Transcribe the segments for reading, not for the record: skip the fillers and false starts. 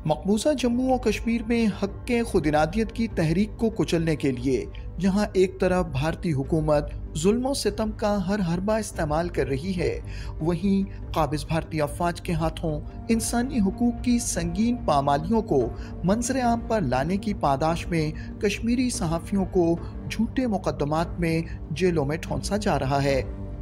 मकबूजा जम्मू और कश्मीर में हक के खुदिनादियत की तहरीक को कुचलने के लिए जहां एक तरफ भारतीय हुकूमत जुल्म और सितम का हर हरबा इस्तेमाल कर रही है, वहीं काबिज भारतीय अफवाज के हाथों इंसानी हुकूक की संगीन पामालियों को मंजर आम पर लाने की पादाश में कश्मीरी सहाफ़ियों को झूठे मुकदमात में जेलों में ठोंसा जा रहा है।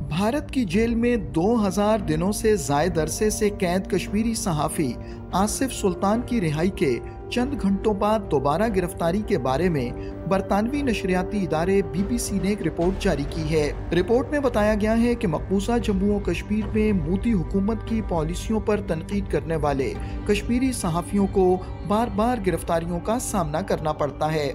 भारत की जेल में 2000 दिनों से ज़ायद अरसे से कैद कश्मीरी सहाफ़ी आसिफ सुल्तान की रिहाई के चंद घंटों बाद दोबारा गिरफ्तारी के बारे में बरतानवी नशरियाती इदारे BBC ने एक रिपोर्ट जारी की है। रिपोर्ट में बताया गया है कि मकबूजा जम्मू और कश्मीर में मोदी हुकूमत की पॉलिसियों पर तनकीद करने वाले कश्मीरी सहाफ़ियों को बार बार गिरफ्तारियों का सामना करना पड़ता है।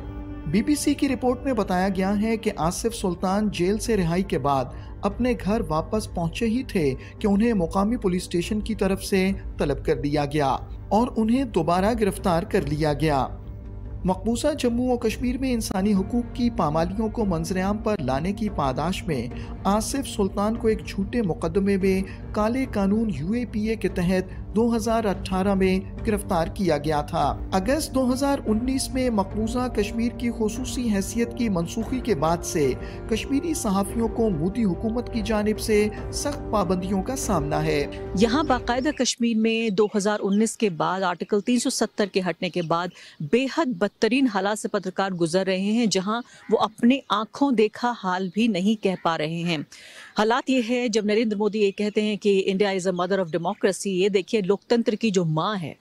BBC की रिपोर्ट में बताया गया है कि आसिफ सुल्तान जेल से रिहाई के बाद अपने घर वापस पहुंचे ही थे कि उन्हें मुकामी पुलिस स्टेशन की तरफ से तलब कर दिया गया और उन्हें दोबारा गिरफ्तार कर लिया गया। मकबूजा जम्मू और कश्मीर में इंसानी हुकूक की पामालियों को मंजरेआम पर लाने की पादाश में आसिफ सुल्तान को एक झूठे मुकदमे में काले कानून UAPA के तहत 2018 में गिरफ्तार किया गया था। अगस्त 2019 में मकबूजा कश्मीर की खुसूसी हैसियत की मनसूखी के बाद से कश्मीरी सहाफ़ियों को मोदी हुकूमत की जानिब से सख्त पाबंदियों का सामना है। यहाँ बाकायदा कश्मीर में 2019 के बाद आर्टिकल 370 के हटने के बाद बेहद बदतरीन हालात से पत्रकार गुजर रहे हैं, जहां वो अपने आंखों देखा हाल भी नहीं कह पा रहे हैं। हालात ये है, जब नरेंद्र मोदी ये कहते हैं कि India is a mother of democracy, ये देखिए लोकतंत्र की जो माँ है,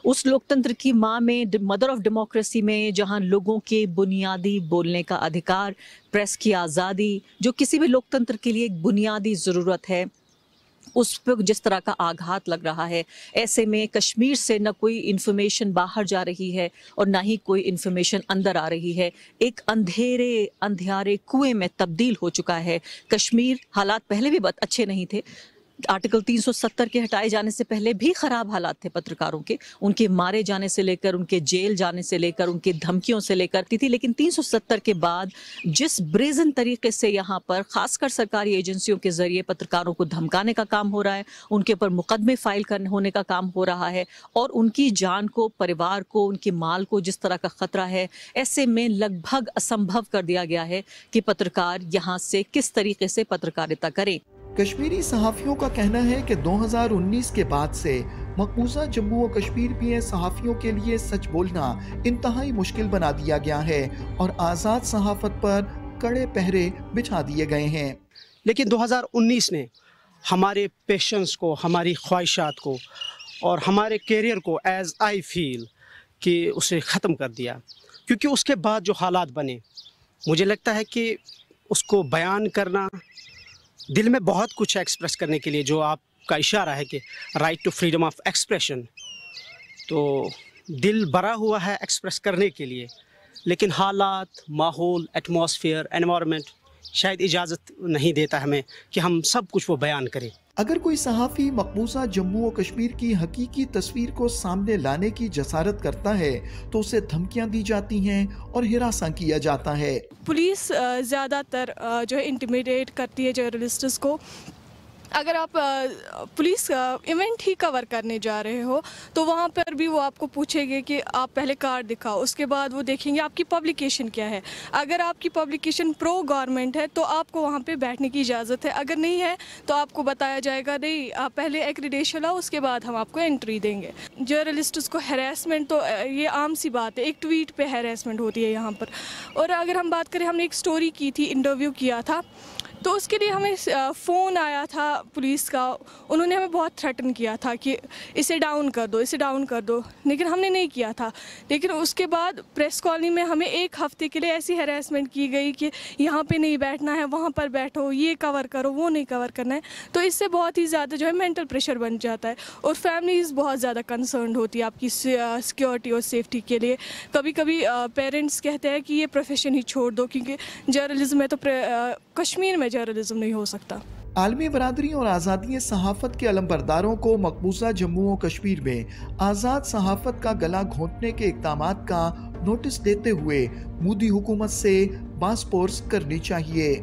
उस लोकतंत्र की माँ में, मदर ऑफ डेमोक्रेसी में, जहां लोगों के बुनियादी बोलने का अधिकार, प्रेस की आज़ादी, जो किसी भी लोकतंत्र के लिए एक बुनियादी ज़रूरत है, उस पर जिस तरह का आघात लग रहा है, ऐसे में कश्मीर से न कोई इन्फॉर्मेशन बाहर जा रही है और ना ही कोई इन्फॉर्मेशन अंदर आ रही है। एक अंधियारे कुएं में तब्दील हो चुका है कश्मीर। हालात पहले भी बहुत अच्छे नहीं थे। आर्टिकल 370 के हटाए जाने से पहले भी खराब हालात थे पत्रकारों के, उनके मारे जाने से लेकर, उनके जेल जाने से लेकर, उनकी धमकियों से लेकर थी। लेकिन 370 के बाद जिस ब्रेजन तरीके से यहाँ पर खासकर सरकारी एजेंसियों के जरिए पत्रकारों को धमकाने का काम हो रहा है, उनके ऊपर मुकदमे फाइल करने होने का काम हो रहा है और उनकी जान को, परिवार को, उनके माल को जिस तरह का खतरा है, ऐसे में लगभग असंभव कर दिया गया है कि पत्रकार यहाँ से किस तरीके से पत्रकारिता करें। कश्मीरी सहाफ़ियों का कहना है कि 2019 के बाद से मकबूजा जम्मू और कश्मीर में सहाफ़ियों के लिए सच बोलना इंतहाई मुश्किल बना दिया गया है और आज़ाद सहाफ़त पर कड़े पहरे बिछा दिए गए हैं। लेकिन 2019 ने हमारे पेशेंस को, हमारी ख्वाहिशात को और हमारे कैरियर को एज आई फील कि उसे ख़त्म कर दिया, क्योंकि उसके बाद जो हालात बने, मुझे लगता है कि उसको बयान करना, दिल में बहुत कुछ एक्सप्रेस करने के लिए, जो आपका इशारा है कि right to freedom of expression, तो दिल भरा हुआ है एक्सप्रेस करने के लिए, लेकिन हालात, माहौल, एटमॉस्फेयर, एनवायरनमेंट शायद इजाज़त नहीं देता हमें कि हम सब कुछ वो बयान करें। अगर कोई सहाफ़ी मकबूजा जम्मू और कश्मीर की हकीकी तस्वीर को सामने लाने की जसारत करता है तो उसे धमकियां दी जाती हैं और हिरासा किया जाता है। पुलिस ज़्यादातर जो है इंटिमिडेट करती है जर्नलिस्ट्स को। अगर आप पुलिस इवेंट ही कवर करने जा रहे हो तो वहाँ पर भी वो आपको पूछेंगे कि आप पहले कार्ड दिखाओ, उसके बाद वो देखेंगे आपकी पब्लिकेशन क्या है। अगर आपकी पब्लिकेशन प्रो गवर्नमेंट है तो आपको वहाँ पे बैठने की इजाज़त है, अगर नहीं है तो आपको बताया जाएगा नहीं, आप पहले एक्रीडेशन लाओ, उसके बाद हम आपको एंट्री देंगे। जर्नलिस्ट्स को हैरेसमेंट तो ये आम सी बात है, एक ट्वीट पे हैरेसमेंट होती है यहाँ पर। और अगर हम बात करें, हमने एक स्टोरी की थी, इंटरव्यू किया था, तो उसके लिए हमें फ़ोन आया था पुलिस का, उन्होंने हमें बहुत थ्रेटन किया था कि इसे डाउन कर दो, इसे डाउन कर दो, लेकिन हमने नहीं किया था। लेकिन उसके बाद प्रेस कॉलोनी में हमें एक हफ़्ते के लिए ऐसी हैरेसमेंट की गई कि यहाँ पे नहीं बैठना है, वहाँ पर बैठो, ये कवर करो, वो नहीं कवर करना है। तो इससे बहुत ही ज़्यादा जो है मेंटल प्रेशर बन जाता है और फैमिलीज़ बहुत ज़्यादा कंसर्न होती है आपकी सिक्योरिटी और सेफ्टी के लिए। कभी कभी पेरेंट्स कहते हैं कि ये प्रोफेशन ही छोड़ दो, क्योंकि जर्नलिज्म में तो कश्मीर में जर्नलिज्म नहीं हो सकता। आलमी बरादरी और आज़ादी सहाफ़त के अलमबरदारों को मकबूजा जम्मू और कश्मीर में आज़ाद सहाफ़त का गला घोंटने के इक़दामात का नोटिस देते हुए मोदी हुकूमत से बासपोर्स करनी चाहिए।